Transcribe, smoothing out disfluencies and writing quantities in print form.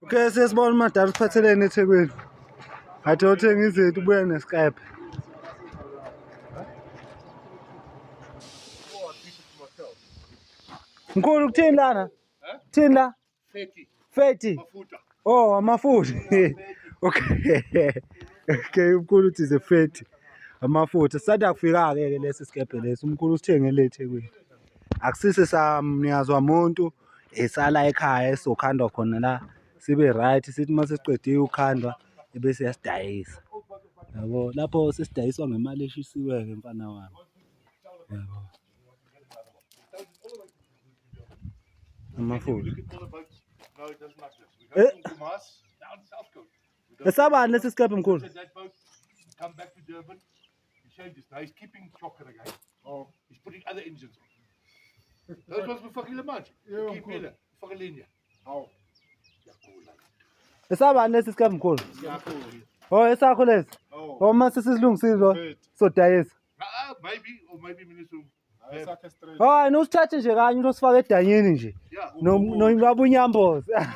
Okay, sesibona uMadala usiphathelene eThekwini. Athi uthenga izinto ubuye nesikepe. Mkhulu kuthini lana? Kuthini la? Feti. Oh, amafutha. Okay. Okay, umkhulu uthi ze feti. Amafutha. Sisanda kufika ke lesi sikepe lesi. Umkhulu usithengele eThekwini. Akusise samniyazwa umuntu esala ekhaya esokhandwa khona la. Sibe right sithi mase siqedile ukhandwa ebese yasidayisa. Yabo lapho sesidayiswa ngemali eshisiwe ke mfana wami. Yabo. Amafutha. Esabani lesi sikepe mkhulu? Come back to Durban. He changes. Now he's keeping chocolate again. Oh, he's putting other engines on. Those ones were fucking the bunch. Keep me fucking linear. Oh. Esabani lesi sikepe mkhulu? Oh, esakho lesi. Oh, mase sisilungisile so dayisa. Maybe or maybe minister. Hayi nosithathe nje kanye uzosifaka edanyeni nje. Nomlwabo unyamboza.